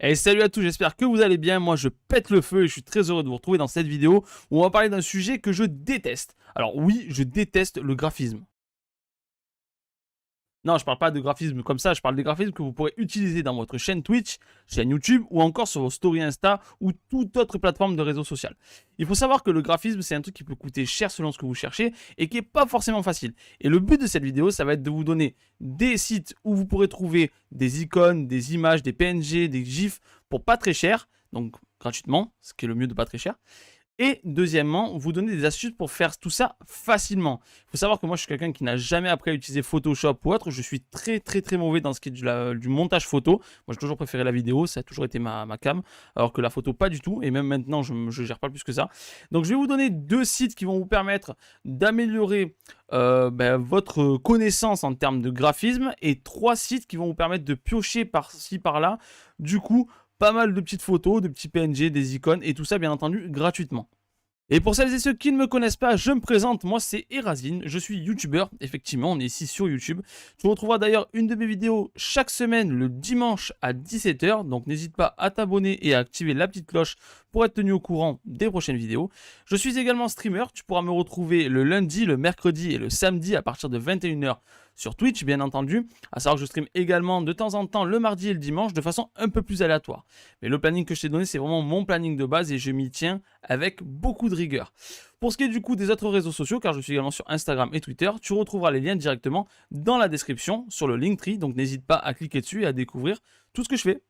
Et salut à tous, j'espère que vous allez bien. Moi, je pète le feu et je suis très heureux de vous retrouver dans cette vidéo où on va parler d'un sujet que je déteste. Alors oui, je déteste le graphisme. Non, je parle pas de graphisme comme ça, je parle des graphismes que vous pourrez utiliser dans votre chaîne Twitch, chaîne YouTube ou encore sur vos stories Insta ou toute autre plateforme de réseau social. Il faut savoir que le graphisme, c'est un truc qui peut coûter cher selon ce que vous cherchez et qui n'est pas forcément facile. Et le but de cette vidéo, ça va être de vous donner des sites où vous pourrez trouver des icônes, des images, des PNG, des GIFs pour pas très cher, donc gratuitement, ce qui est le mieux de pas très cher. Et deuxièmement, vous donner des astuces pour faire tout ça facilement. Il faut savoir que moi, je suis quelqu'un qui n'a jamais appris à utiliser Photoshop ou autre. Je suis très mauvais dans ce qui est du montage photo. Moi, j'ai toujours préféré la vidéo, ça a toujours été ma cam. Alors que la photo, pas du tout. Et même maintenant, je ne gère pas plus que ça. Donc, je vais vous donner deux sites qui vont vous permettre d'améliorer votre connaissance en termes de graphisme. Et trois sites qui vont vous permettre de piocher par-ci, par-là. Du coup, pas mal de petites photos, de petits PNG, des icônes et tout ça bien entendu gratuitement. Et pour celles et ceux qui ne me connaissent pas, je me présente, moi c'est Erazine, je suis youtubeur, effectivement on est ici sur YouTube. Tu retrouveras d'ailleurs une de mes vidéos chaque semaine le dimanche à 17 h, donc n'hésite pas à t'abonner et à activer la petite cloche pour être tenu au courant des prochaines vidéos. Je suis également streamer, tu pourras me retrouver le lundi, le mercredi et le samedi à partir de 21 h sur Twitch bien entendu, à savoir que je stream également de temps en temps le mardi et le dimanche de façon un peu plus aléatoire. Mais le planning que je t'ai donné c'est vraiment mon planning de base et je m'y tiens avec beaucoup de rigueur. Pour ce qui est du coup des autres réseaux sociaux, car je suis également sur Instagram et Twitter, tu retrouveras les liens directement dans la description sur le Linktree, donc n'hésite pas à cliquer dessus et à découvrir tout ce que je fais.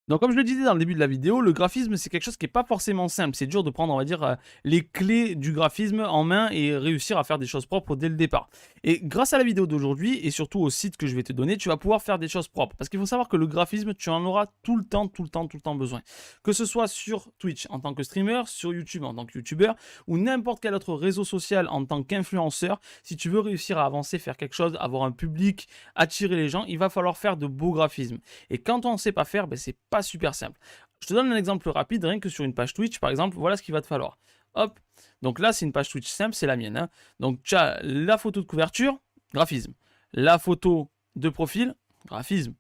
Donc comme je le disais dans le début de la vidéo, le graphisme c'est quelque chose qui n'est pas forcément simple. C'est dur de prendre on va dire les clés du graphisme en main et réussir à faire des choses propres dès le départ. Et grâce à la vidéo d'aujourd'hui et surtout au site que je vais te donner, tu vas pouvoir faire des choses propres. Parce qu'il faut savoir que le graphisme, tu en auras tout le temps besoin. Que ce soit sur Twitch en tant que streamer, sur YouTube en tant que youtubeur ou n'importe quel autre réseau social en tant qu'influenceur, si tu veux réussir à avancer, faire quelque chose, avoir un public, attirer les gens, il va falloir faire de beaux graphismes. Et quand on ne sait pas faire, c'est pas super simple. Je te donne un exemple rapide, rien que sur une page Twitch par exemple, voilà ce qu'il va te falloir. Hop, donc là c'est une page Twitch simple, c'est la mienne. Hein. Donc tu as la photo de couverture, graphisme. La photo de profil, graphisme.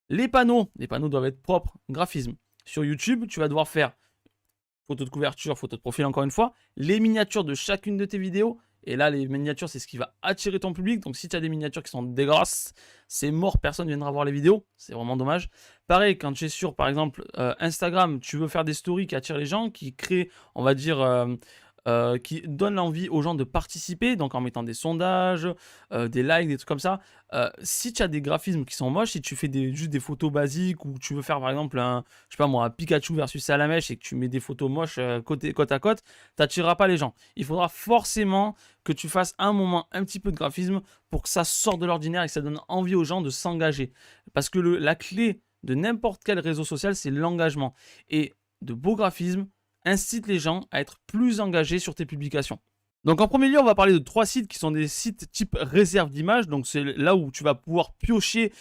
Les panneaux doivent être propres, graphisme. Sur YouTube, tu vas devoir faire photo de couverture, photo de profil encore une fois, les miniatures de chacune de tes vidéos. Et là, les miniatures, c'est ce qui va attirer ton public. Donc, si tu as des miniatures qui sont dégueulasses, c'est mort, personne ne viendra voir les vidéos. C'est vraiment dommage. Pareil, quand tu es sur, par exemple, Instagram, tu veux faire des stories qui attirent les gens, qui créent, on va dire, qui donnent l'envie aux gens de participer, donc en mettant des sondages, des likes, des trucs comme ça. Si tu as des graphismes qui sont moches, si tu fais juste des photos basiques ou tu veux faire par exemple un, je sais pas moi, un Pikachu versus Salamèche et que tu mets des photos moches côte à côte, t'attireras pas les gens. Il faudra forcément que tu fasses un moment un petit peu de graphisme pour que ça sorte de l'ordinaire et que ça donne envie aux gens de s'engager. Parce que la clé de n'importe quel réseau social, c'est l'engagement. Et de beaux graphismes incite les gens à être plus engagés sur tes publications. Donc en premier lieu, on va parler de trois sites qui sont des sites type réserve d'images. Donc c'est là où tu vas pouvoir piocher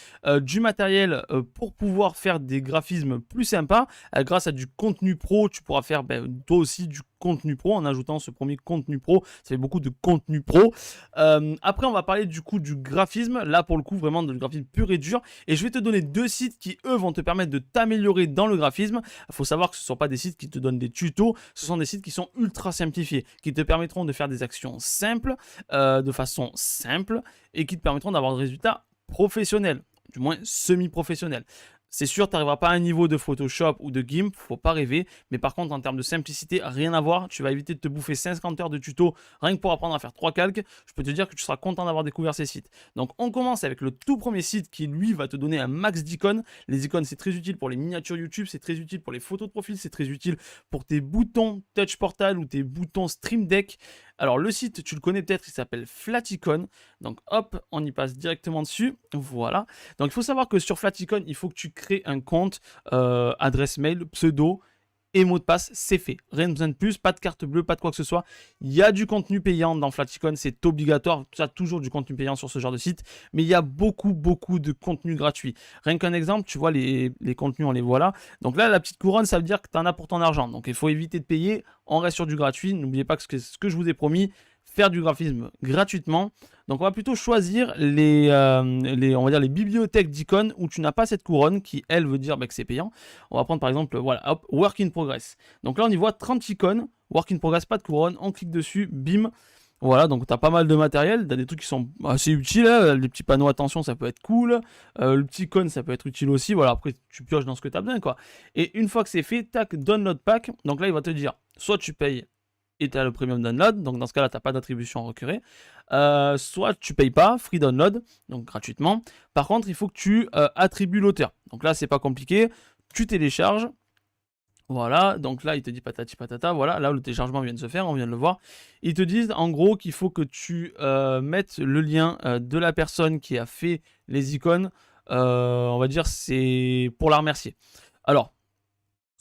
du matériel pour pouvoir faire des graphismes plus sympas. Grâce à du contenu pro, tu pourras faire toi aussi du contenu pro en ajoutant ce premier contenu pro. Ça fait beaucoup de contenu pro. Après, on va parler du coup du graphisme. Là, pour le coup, vraiment de graphisme pur et dur. Et je vais te donner deux sites qui, eux, vont te permettre de t'améliorer dans le graphisme. Il faut savoir que ce ne sont pas des sites qui te donnent des tutos. Ce sont des sites qui sont ultra simplifiés, qui te permettront de faire des actions simples, de façon simple, et qui te permettront d'avoir des résultats professionnels, du moins semi-professionnels. C'est sûr, tu n'arriveras pas à un niveau de Photoshop ou de GIMP, faut pas rêver. Mais par contre, en termes de simplicité, rien à voir. Tu vas éviter de te bouffer 50 heures de tuto rien que pour apprendre à faire 3 calques. Je peux te dire que tu seras content d'avoir découvert ces sites. Donc, on commence avec le tout premier site qui, lui, va te donner un max d'icônes. Les icônes, c'est très utile pour les miniatures YouTube, c'est très utile pour les photos de profil, c'est très utile pour tes boutons Touch Portal ou tes boutons Stream Deck. Alors, le site, tu le connais peut-être, il s'appelle Flaticon. Donc, hop, on y passe directement dessus. Voilà. Donc, il faut savoir que sur Flaticon, il faut que tu crées un compte, adresse mail, pseudo et mot de passe, c'est fait. Rien de besoin de plus, pas de carte bleue, pas de quoi que ce soit. Il y a du contenu payant dans Flaticon, c'est obligatoire. Tu as toujours du contenu payant sur ce genre de site, mais il y a beaucoup de contenu gratuit. Rien qu'un exemple, tu vois, les contenus, on les voit là. Donc là, la petite couronne, ça veut dire que tu en as pour ton argent. Donc il faut éviter de payer, on reste sur du gratuit. N'oubliez pas que ce que je vous ai promis, faire du graphisme gratuitement. Donc on va plutôt choisir on va dire les bibliothèques d'icônes où tu n'as pas cette couronne qui, elle, veut dire que c'est payant. On va prendre par exemple, voilà, hop, Work in Progress. Donc là, on y voit 30 icônes, Work in Progress, pas de couronne, on clique dessus, bim. Voilà, donc tu as pas mal de matériel, tu as des trucs qui sont assez utiles, hein. Les petits panneaux attention, ça peut être cool, le petit icône, ça peut être utile aussi, voilà, après tu pioches dans ce que tu as besoin, quoi. Et une fois que c'est fait, tac, download pack, donc là, il va te dire, soit tu payes et tu as le premium download, donc dans ce cas-là, tu n'as pas d'attribution à recueillir. Soit tu payes pas, free download, donc gratuitement. Par contre, il faut que tu attribues l'auteur. Donc là, c'est pas compliqué, tu télécharges. Voilà, donc là, il te dit patati patata, voilà, là, le téléchargement vient de se faire, on vient de le voir. Ils te disent, en gros, qu'il faut que tu mettes le lien de la personne qui a fait les icônes, on va dire, c'est pour la remercier. Alors,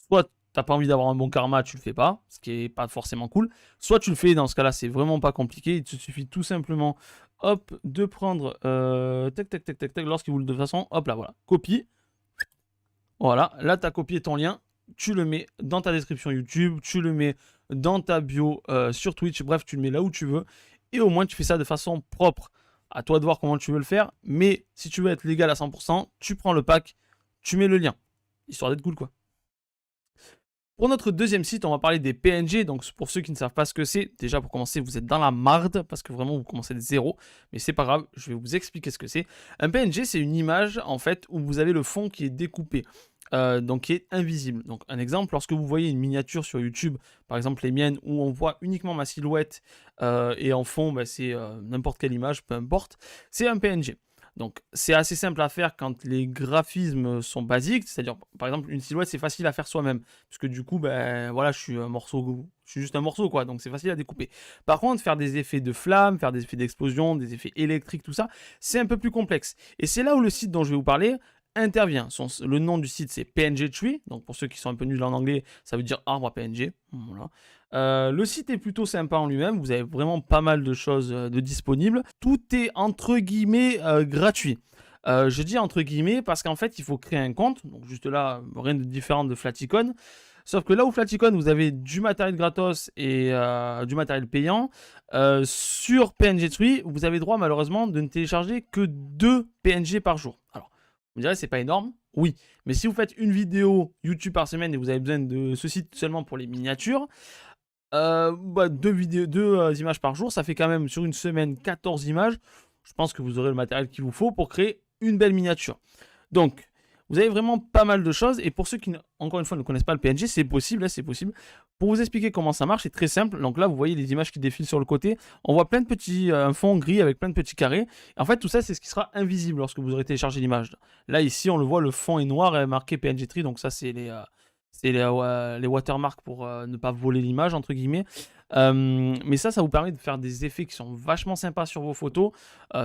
soit t'as pas envie d'avoir un bon karma, tu le fais pas, ce qui est pas forcément cool. Soit tu le fais, dans ce cas-là, c'est vraiment pas compliqué. Il te suffit tout simplement, hop, de prendre, tac, lorsqu'il vous le de toute façon, hop là, voilà, copie. Voilà, là, tu as copié ton lien, tu le mets dans ta description YouTube, tu le mets dans ta bio sur Twitch, bref, tu le mets là où tu veux. Et au moins, tu fais ça de façon propre. À toi de voir comment tu veux le faire. Mais si tu veux être légal à 100%, tu prends le pack, tu mets le lien. Histoire d'être cool, quoi. Pour notre deuxième site, on va parler des PNG. Donc pour ceux qui ne savent pas ce que c'est, déjà pour commencer, vous êtes dans la marde parce que vraiment vous commencez de zéro. Mais c'est pas grave, je vais vous expliquer ce que c'est. Un PNG, c'est une image en fait où vous avez le fond qui est découpé. Donc qui est invisible. Donc un exemple, lorsque vous voyez une miniature sur YouTube, par exemple les miennes, où on voit uniquement ma silhouette et en fond, bah, c'est n'importe quelle image, peu importe, c'est un PNG. Donc c'est assez simple à faire quand les graphismes sont basiques, c'est-à-dire par exemple une silhouette c'est facile à faire soi-même, puisque du coup ben voilà je suis juste un morceau quoi, donc c'est facile à découper. Par contre faire des effets de flammes, faire des effets d'explosion, des effets électriques, tout ça, c'est un peu plus complexe. Et c'est là où le site dont je vais vous parler intervient. Le nom du site c'est PNG Tree, donc pour ceux qui sont un peu nuls en anglais, ça veut dire arbre à PNG. Voilà. Le site est plutôt sympa en lui-même, vous avez vraiment pas mal de choses de disponibles. Tout est entre guillemets gratuit. Je dis entre guillemets parce qu'en fait il faut créer un compte, donc juste là rien de différent de Flaticon. Sauf que là où Flaticon vous avez du matériel gratos et du matériel payant, sur PNG Tree vous avez droit malheureusement de ne télécharger que 2 PNG par jour. Alors vous me direz c'est pas énorme, oui, mais si vous faites une vidéo YouTube par semaine et vous avez besoin de ce site seulement pour les miniatures, deux images par jour, ça fait quand même sur une semaine 14 images. Je pense que vous aurez le matériel qu'il vous faut pour créer une belle miniature. Donc, vous avez vraiment pas mal de choses. Et pour ceux qui, encore une fois, ne connaissent pas le PNG, c'est possible, là, c'est possible. Pour vous expliquer comment ça marche, c'est très simple. Donc là, vous voyez les images qui défilent sur le côté. On voit plein de petits, un fond gris avec plein de petits carrés. Et en fait, tout ça, c'est ce qui sera invisible lorsque vous aurez téléchargé l'image. Là, ici, on le voit, le fond est noir et marqué PNG Tree. Donc ça, c'est les watermarks pour ne pas voler l'image, entre guillemets. Mais ça vous permet de faire des effets qui sont vachement sympas sur vos photos.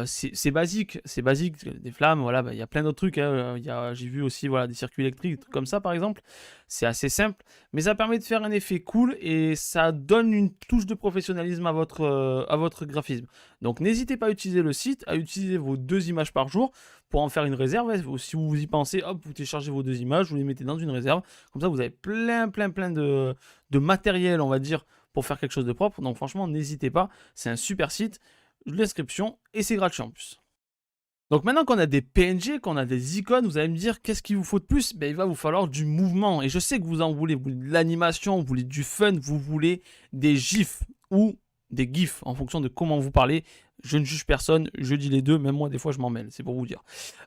C'est basique, des flammes, voilà, il y a plein d'autres trucs. Hein. J'ai vu aussi voilà, des circuits électriques, des trucs comme ça par exemple. C'est assez simple, mais ça permet de faire un effet cool et ça donne une touche de professionnalisme à votre graphisme. Donc n'hésitez pas à utiliser le site, à utiliser vos 2 images par jour pour en faire une réserve. Si vous y pensez, hop, vous téléchargez vos 2 images, vous les mettez dans une réserve. Comme ça, vous avez plein de matériel, on va dire, pour faire quelque chose de propre. Donc franchement, n'hésitez pas, c'est un super site, l'inscription, et c'est gratuit en plus. Donc maintenant qu'on a des PNG, qu'on a des icônes, vous allez me dire qu'est-ce qu'il vous faut de plus? Ben, il va vous falloir du mouvement. Et je sais que vous en voulez, vous voulez de l'animation, vous voulez du fun, vous voulez des gifs ou des gifs en fonction de comment vous parlez. Je ne juge personne, je dis les deux, même moi des fois je m'en mêle, c'est pour vous dire.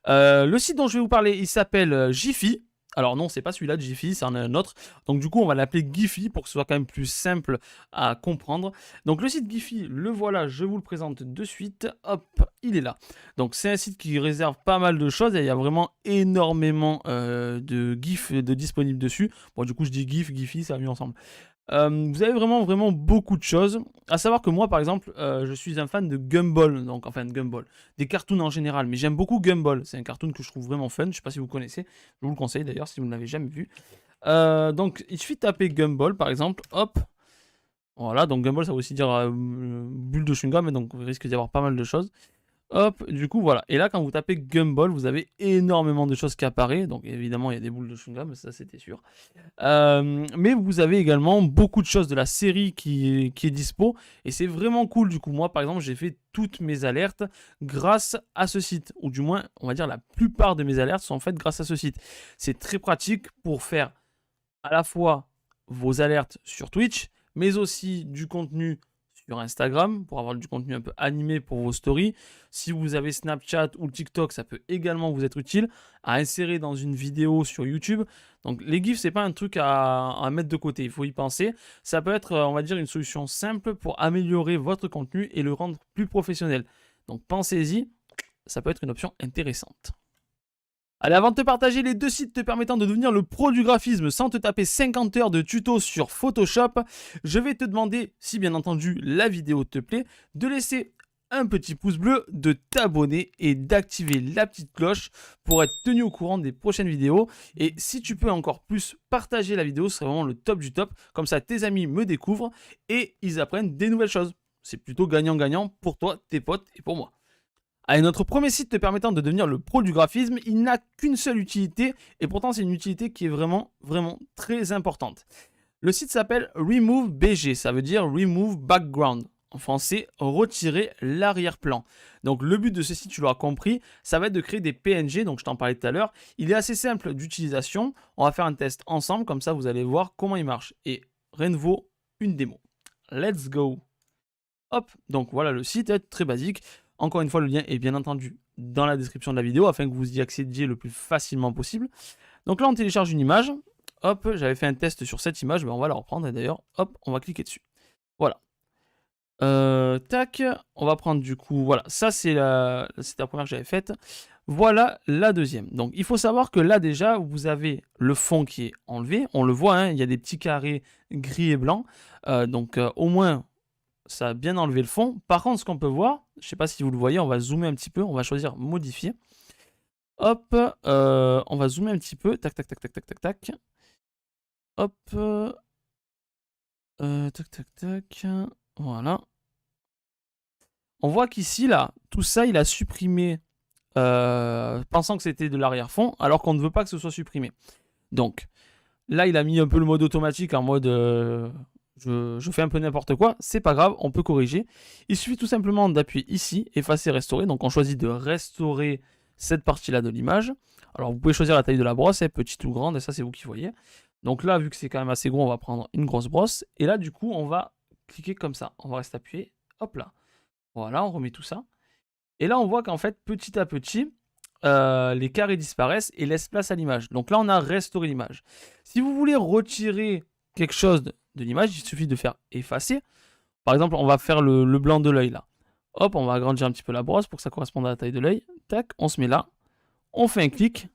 Le site dont je vais vous parler, il s'appelle Giphy. Alors non, c'est pas celui-là de Giphy, c'est un autre. Donc du coup, on va l'appeler Giphy pour que ce soit quand même plus simple à comprendre. Donc le site Giphy, le voilà, je vous le présente de suite. Hop, il est là. Donc c'est un site qui réserve pas mal de choses et il y a vraiment énormément de GIFs de disponibles dessus. Bon, du coup, je dis GIF, Giphy, ça va mieux ensemble. Vous avez vraiment beaucoup de choses. À savoir que moi, par exemple, je suis un fan de Gumball, donc enfin de Gumball, des cartoons en général, mais j'aime beaucoup Gumball. C'est un cartoon que je trouve vraiment fun. Je sais pas si vous connaissez, je vous le conseille d'ailleurs si vous ne l'avez jamais vu. Donc, il suffit de taper Gumball, par exemple. Hop. Voilà, donc Gumball, ça veut aussi dire bulle de chewing-gum, et donc il risque d'y avoir pas mal de choses. Hop, du coup, voilà. Et là, quand vous tapez Gumball, vous avez énormément de choses qui apparaissent. Donc, évidemment, il y a des boules de chewing-gum, ça, c'était sûr. Mais vous avez également beaucoup de choses de la série qui est dispo. Et c'est vraiment cool. Du coup, moi, par exemple, j'ai fait toutes mes alertes grâce à ce site. Ou du moins, on va dire, la plupart de mes alertes sont faites grâce à ce site. C'est très pratique pour faire à la fois vos alertes sur Twitch, mais aussi du contenu sur Instagram, pour avoir du contenu un peu animé pour vos stories. Si vous avez Snapchat ou TikTok, ça peut également vous être utile à insérer dans une vidéo sur YouTube. Donc les GIFs, c'est pas un truc à mettre de côté, il faut y penser. Ça peut être, on va dire, une solution simple pour améliorer votre contenu et le rendre plus professionnel. Donc pensez-y, ça peut être une option intéressante. Allez, avant de te partager les 2 sites te permettant de devenir le pro du graphisme sans te taper 50 heures de tuto sur Photoshop, je vais te demander, si bien entendu la vidéo te plaît, de laisser un petit pouce bleu, de t'abonner et d'activer la petite cloche pour être tenu au courant des prochaines vidéos. Et si tu peux encore plus partager la vidéo, ce serait vraiment le top du top. Comme ça, tes amis me découvrent et ils apprennent des nouvelles choses. C'est plutôt gagnant-gagnant pour toi, tes potes et pour moi. Allez, notre premier site te permettant de devenir le pro du graphisme, il n'a qu'une seule utilité, et pourtant c'est une utilité qui est vraiment très importante. Le site s'appelle Remove BG, ça veut dire Remove Background. En français, retirer l'arrière-plan. Donc le but de ce site, tu l'auras compris, ça va être de créer des PNG, donc je t'en parlais tout à l'heure. Il est assez simple d'utilisation, on va faire un test ensemble, comme ça vous allez voir comment il marche. Et rien ne vaut une démo. Let's go. Hop, donc voilà, le site est très basique. Encore une fois, le lien est bien entendu dans la description de la vidéo afin que vous y accédiez le plus facilement possible. Donc là, on télécharge une image. Hop, j'avais fait un test sur cette image, mais on va la reprendre. Et d'ailleurs, hop, on va cliquer dessus. Voilà. Tac, on va prendre du coup, voilà, ça c'est la première que j'avais faite. Voilà la deuxième. Donc il faut savoir que là déjà, vous avez le fond qui est enlevé. On le voit, hein, il y a des petits carrés gris et blancs. Donc au moins, ça a bien enlevé le fond. Par contre, ce qu'on peut voir, je ne sais pas si vous le voyez, on va zoomer un petit peu, on va choisir modifier. Hop, on va zoomer un petit peu, tac, tac, tac, tac, tac, tac, tac. Hop, tac, tac, tac, voilà. On voit qu'ici, là, tout ça, il a supprimé, pensant que c'était de l'arrière-fond, alors qu'on ne veut pas que ce soit supprimé. Donc, là, il a mis un peu le mode automatique en mode... Je fais un peu n'importe quoi, c'est pas grave, on peut corriger. Il suffit tout simplement d'appuyer ici, effacer, restaurer. Donc on choisit de restaurer cette partie-là de l'image. Alors vous pouvez choisir la taille de la brosse, petite ou grande, et ça c'est vous qui voyez. Donc là, vu que c'est quand même assez gros, on va prendre une grosse brosse. Et là, du coup, on va cliquer comme ça. On va rester appuyé, hop là. Voilà, on remet tout ça. Et là, on voit qu'en fait, petit à petit, les carrés disparaissent et laissent place à l'image. Donc là, on a restauré l'image. Si vous voulez retirer quelque chose de l'image, il suffit de faire effacer. Par exemple, on va faire le blanc de l'œil là. Hop, on va agrandir un petit peu la brosse pour que ça corresponde à la taille de l'œil. Tac, on se met là. On fait un clic.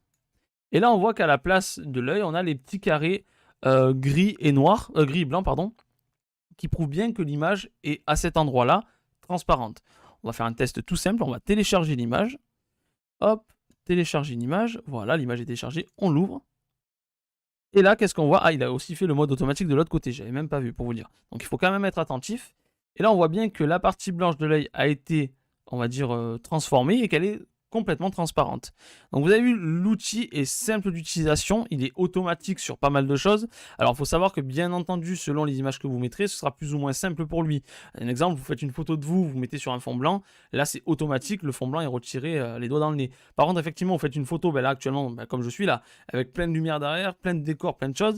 Et là, on voit qu'à la place de l'œil, on a les petits carrés gris et noir, gris et blanc, pardon, qui prouvent bien que l'image est à cet endroit-là transparente. On va faire un test tout simple. On va télécharger l'image. Hop, télécharger une image. Voilà, l'image est téléchargée. On l'ouvre. Et là, qu'est-ce qu'on voit? Ah, il a aussi fait le mode automatique de l'autre côté. J'avais même pas vu pour vous dire. Donc, il faut quand même être attentif. Et là, on voit bien que la partie blanche de l'œil a été, on va dire, transformée et qu'elle est complètement transparente. Donc, vous avez vu, l'outil est simple d'utilisation. Il est automatique sur pas mal de choses. Alors, il faut savoir que, bien entendu, selon les images que vous mettrez, ce sera plus ou moins simple pour lui. Un exemple, vous faites une photo de vous, vous mettez sur un fond blanc. Là, c'est automatique. Le fond blanc est retiré les doigts dans le nez. Par contre, effectivement, vous faites une photo, ben là, actuellement, ben, comme je suis là, avec plein de lumière derrière, plein de décors, plein de choses.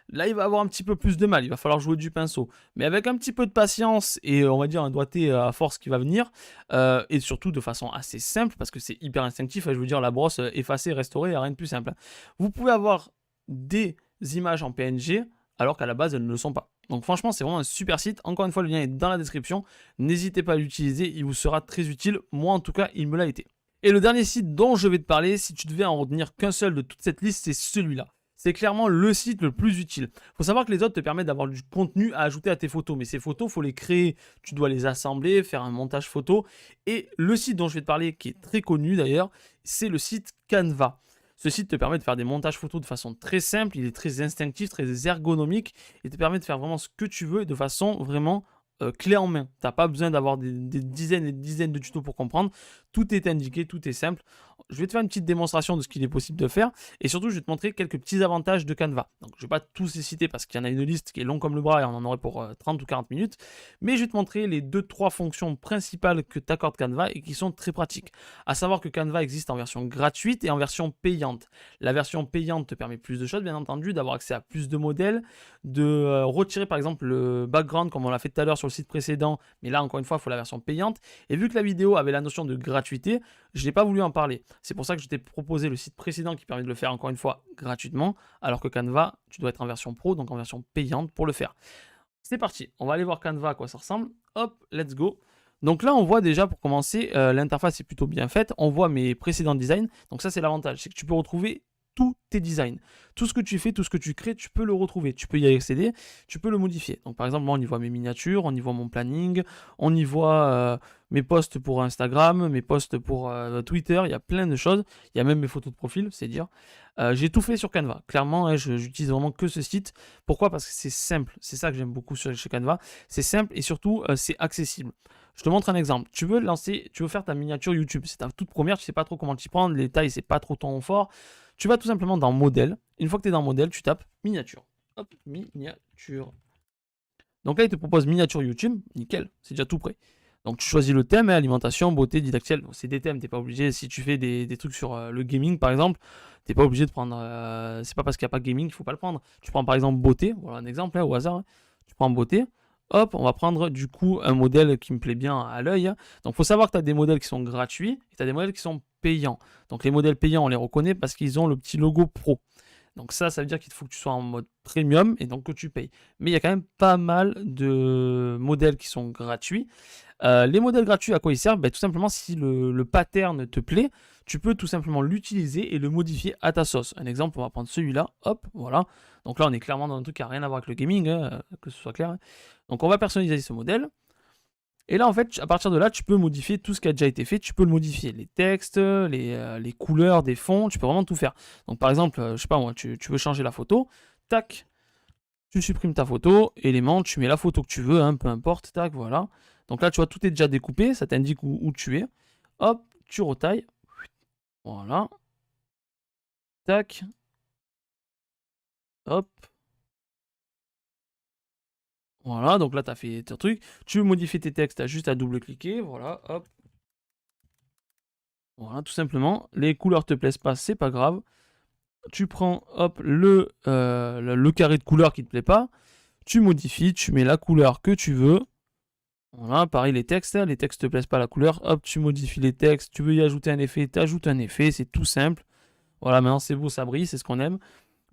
Là, il va avoir un petit peu plus de mal, il va falloir jouer du pinceau. Mais avec un petit peu de patience et on va dire un doigté à force qui va venir, et surtout de façon assez simple, parce que c'est hyper instinctif, je veux dire la brosse effacer, restaurer, il n'y a rien de plus simple. Vous pouvez avoir des images en PNG, alors qu'à la base, elles ne le sont pas. Donc franchement, c'est vraiment un super site. Encore une fois, le lien est dans la description. N'hésitez pas à l'utiliser, il vous sera très utile. Moi, en tout cas, il me l'a été. Et le dernier site dont je vais te parler, si tu devais en retenir qu'un seul de toute cette liste, c'est celui-là. C'est clairement le site le plus utile. Il faut savoir que les autres te permettent d'avoir du contenu à ajouter à tes photos. Mais ces photos, il faut les créer. Tu dois les assembler, faire un montage photo. Et le site dont je vais te parler, qui est très connu d'ailleurs, c'est le site Canva. Ce site te permet de faire des montages photos de façon très simple, il est très instinctif, très ergonomique et te permet de faire vraiment ce que tu veux de façon vraiment clé en main. Tu n'as pas besoin d'avoir des dizaines et des dizaines de tutos pour comprendre. Tout est indiqué, tout est simple. Je vais te faire une petite démonstration de ce qu'il est possible de faire et surtout je vais te montrer quelques petits avantages de Canva. Donc je ne vais pas tous les citer parce qu'il y en a une liste qui est longue comme le bras et on en aurait pour 30 ou 40 minutes, mais je vais te montrer les 2-3 fonctions principales que t'accorde Canva et qui sont très pratiques. À savoir que Canva existe en version gratuite et en version payante. La version payante te permet plus de choses, bien entendu, d'avoir accès à plus de modèles, de retirer par exemple le background comme on l'a fait tout à l'heure sur le site précédent, mais là encore une fois il faut la version payante. Et vu que la vidéo avait la notion de gratuité, je n'ai pas voulu en parler. C'est pour ça que je t'ai proposé le site précédent qui permet de le faire encore une fois gratuitement, alors que Canva, tu dois être en version pro, donc en version payante pour le faire. C'est parti, on va aller voir Canva à quoi ça ressemble. Hop, let's go. Donc là, on voit déjà pour commencer, l'interface est plutôt bien faite. On voit mes précédents designs. Donc ça, c'est l'avantage, c'est que tu peux retrouver tous tes designs. Tout ce que tu fais, tout ce que tu crées, tu peux le retrouver. Tu peux y accéder, tu peux le modifier. Donc par exemple, moi, on y voit mes miniatures, on y voit mon planning, on y voit mes posts pour Instagram, mes posts pour Twitter. Il y a plein de choses. Il y a même mes photos de profil, c'est dire. J'ai tout fait sur Canva. Clairement, hein, j'utilise vraiment que ce site. Pourquoi? Parce que c'est simple. C'est ça que j'aime beaucoup chez Canva. C'est simple et surtout, c'est accessible. Je te montre un exemple. Tu veux faire ta miniature YouTube. C'est ta toute première, tu sais pas trop comment t'y prendre. Les tailles, c'est pas trop ton fort. Tu vas tout simplement dans modèle. Une fois que tu es dans modèle, tu tapes miniature. Hop, miniature. Donc là, il te propose miniature YouTube. Nickel, c'est déjà tout prêt. Donc tu choisis le thème, hein, alimentation, beauté, didacticiel. Bon, c'est des thèmes, tu n'es pas obligé. Si tu fais des trucs sur le gaming par exemple, tu n'es pas obligé de prendre. C'est pas parce qu'il n'y a pas gaming qu'il ne faut pas le prendre. Tu prends par exemple beauté, voilà un exemple hein, au hasard. Hein. Tu prends beauté. Hop, on va prendre du coup un modèle qui me plaît bien à l'œil. Hein. Donc il faut savoir que tu as des modèles qui sont gratuits et tu as des modèles qui sont payants. Donc les modèles payants, on les reconnaît parce qu'ils ont le petit logo pro. Donc ça veut dire qu'il faut que tu sois en mode premium et donc que tu payes. Mais il y a quand même pas mal de modèles qui sont gratuits. Les modèles gratuits, à quoi ils servent? Tout simplement, si le pattern te plaît, tu peux tout simplement l'utiliser et le modifier à ta sauce. Un exemple, on va prendre celui-là. Hop, voilà. Donc là, on est clairement dans un truc qui n'a rien à voir avec le gaming, hein, que ce soit clair. Hein. Donc on va personnaliser ce modèle. Et là, en fait, à partir de là, tu peux modifier tout ce qui a déjà été fait. Tu peux le modifier, les textes, les couleurs des fonds, tu peux vraiment tout faire. Donc, par exemple, je sais pas moi, tu veux changer la photo, tac, tu supprimes ta photo, élément, tu mets la photo que tu veux, hein, peu importe, tac, voilà. Donc là, tu vois, tout est déjà découpé, ça t'indique où tu es. Hop, tu retailles, voilà, tac, hop. Voilà, donc là, tu as fait ton truc. Tu veux modifier tes textes, tu as juste à double-cliquer. Voilà, hop. Voilà, tout simplement. Les couleurs te plaisent pas, c'est pas grave. Tu prends, hop, le carré de couleur qui te plaît pas. Tu modifies, tu mets la couleur que tu veux. Voilà, pareil, les textes te plaisent pas la couleur. Hop, tu modifies les textes. Tu veux y ajouter un effet, tu ajoutes un effet. C'est tout simple. Voilà, maintenant c'est beau, ça brille, c'est ce qu'on aime.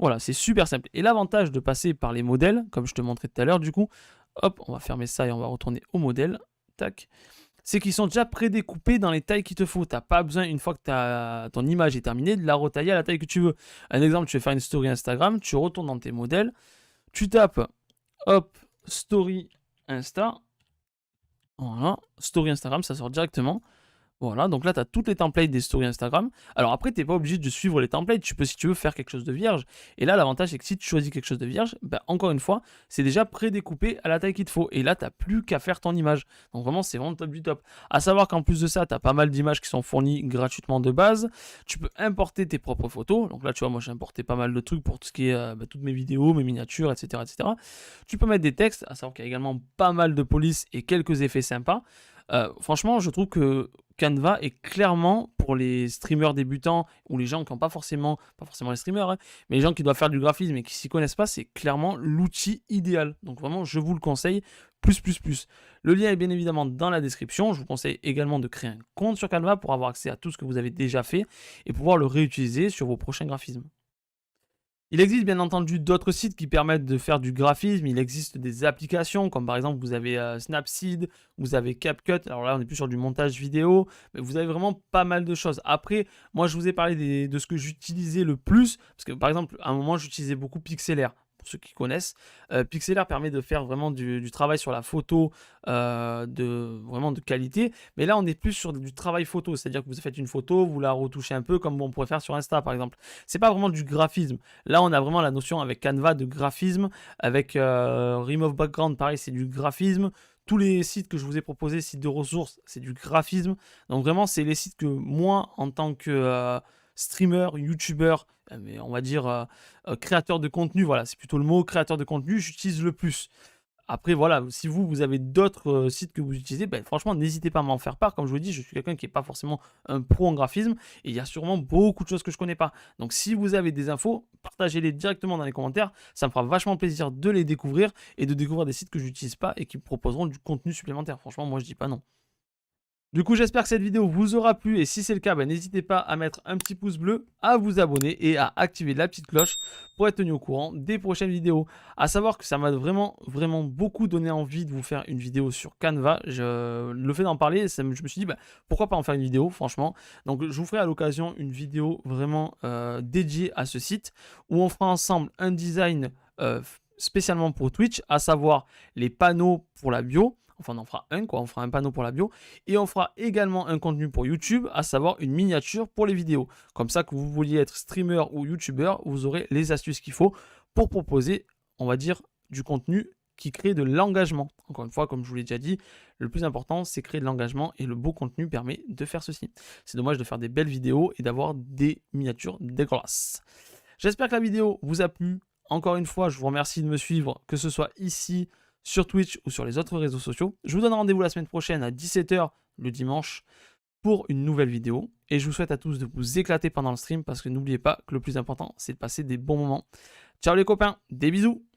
Voilà, c'est super simple. Et l'avantage de passer par les modèles, comme je te montrais tout à l'heure, du coup, hop, on va fermer ça et on va retourner au modèle. Tac. C'est qu'ils sont déjà prédécoupés dans les tailles qu'il te faut. Tu n'as pas besoin, une fois que ton image est terminée, de la retailler à la taille que tu veux. Un exemple, tu veux faire une story Instagram, tu retournes dans tes modèles, tu tapes, hop, story Insta. Voilà, story Instagram, ça sort directement. Voilà, donc là, tu as toutes les templates des stories Instagram. Alors après, tu n'es pas obligé de suivre les templates. Tu peux, si tu veux, faire quelque chose de vierge. Et là, l'avantage, c'est que si tu choisis quelque chose de vierge, encore une fois, c'est déjà prédécoupé à la taille qu'il te faut. Et là, tu n'as plus qu'à faire ton image. Donc vraiment, c'est vraiment top du top. À savoir qu'en plus de ça, tu as pas mal d'images qui sont fournies gratuitement de base. Tu peux importer tes propres photos. Donc là, tu vois, moi, j'ai importé pas mal de trucs pour tout ce qui est toutes mes vidéos, mes miniatures, etc., etc. Tu peux mettre des textes. À savoir qu'il y a également pas mal de police et quelques effets sympas. Franchement, je trouve que Canva est clairement pour les streamers débutants ou les gens qui n'ont pas forcément les streamers, hein, mais les gens qui doivent faire du graphisme et qui s'y connaissent pas, c'est clairement l'outil idéal. Donc vraiment, je vous le conseille, plus. Le lien est bien évidemment dans la description. Je vous conseille également de créer un compte sur Canva pour avoir accès à tout ce que vous avez déjà fait et pouvoir le réutiliser sur vos prochains graphismes. Il existe bien entendu d'autres sites qui permettent de faire du graphisme. Il existe des applications comme par exemple vous avez Snapseed, vous avez CapCut. Alors là on n'est plus sur du montage vidéo, mais vous avez vraiment pas mal de choses. Après, moi je vous ai parlé de ce que j'utilisais le plus, parce que par exemple à un moment j'utilisais beaucoup Pixelaire. pour ceux qui connaissent. Pixlr permet de faire vraiment du travail sur la photo vraiment de qualité. Mais là, on est plus sur du travail photo. C'est-à-dire que vous faites une photo, vous la retouchez un peu comme on pourrait faire sur Insta, par exemple. C'est pas vraiment du graphisme. Là, on a vraiment la notion avec Canva de graphisme. Avec Remove Background, pareil, c'est du graphisme. Tous les sites que je vous ai proposés, sites de ressources, c'est du graphisme. Donc vraiment, c'est les sites que moi, en tant que streamer, youtubeur, mais on va dire créateur de contenu, voilà, c'est plutôt le mot créateur de contenu, j'utilise le plus. Après, voilà, si vous avez d'autres sites que vous utilisez, ben, franchement, n'hésitez pas à m'en faire part. Comme je vous dis, je suis quelqu'un qui n'est pas forcément un pro en graphisme et il y a sûrement beaucoup de choses que je ne connais pas. Donc, si vous avez des infos, partagez-les directement dans les commentaires. Ça me fera vachement plaisir de les découvrir et de découvrir des sites que je n'utilise pas et qui me proposeront du contenu supplémentaire. Franchement, moi, je dis pas non. Du coup, j'espère que cette vidéo vous aura plu et si c'est le cas, ben, n'hésitez pas à mettre un petit pouce bleu, à vous abonner et à activer la petite cloche pour être tenu au courant des prochaines vidéos. À savoir que ça m'a vraiment beaucoup donné envie de vous faire une vidéo sur Canva. Le fait d'en parler, je me suis dit, ben, pourquoi pas en faire une vidéo, franchement. Donc, je vous ferai à l'occasion une vidéo vraiment dédiée à ce site où on fera ensemble un design spécialement pour Twitch, à savoir les panneaux pour la bio. Enfin, on en fera un, quoi. On fera un panneau pour la bio. Et on fera également un contenu pour YouTube, à savoir une miniature pour les vidéos. Comme ça, que vous vouliez être streamer ou youtubeur, vous aurez les astuces qu'il faut pour proposer, on va dire, du contenu qui crée de l'engagement. Encore une fois, comme je vous l'ai déjà dit, le plus important, c'est créer de l'engagement et le beau contenu permet de faire ceci. C'est dommage de faire des belles vidéos et d'avoir des miniatures dégueulasses. J'espère que la vidéo vous a plu. Encore une fois, je vous remercie de me suivre, que ce soit ici, sur Twitch ou sur les autres réseaux sociaux. Je vous donne rendez-vous la semaine prochaine à 17 h le dimanche pour une nouvelle vidéo. Et je vous souhaite à tous de vous éclater pendant le stream parce que n'oubliez pas que le plus important, c'est de passer des bons moments. Ciao les copains, des bisous!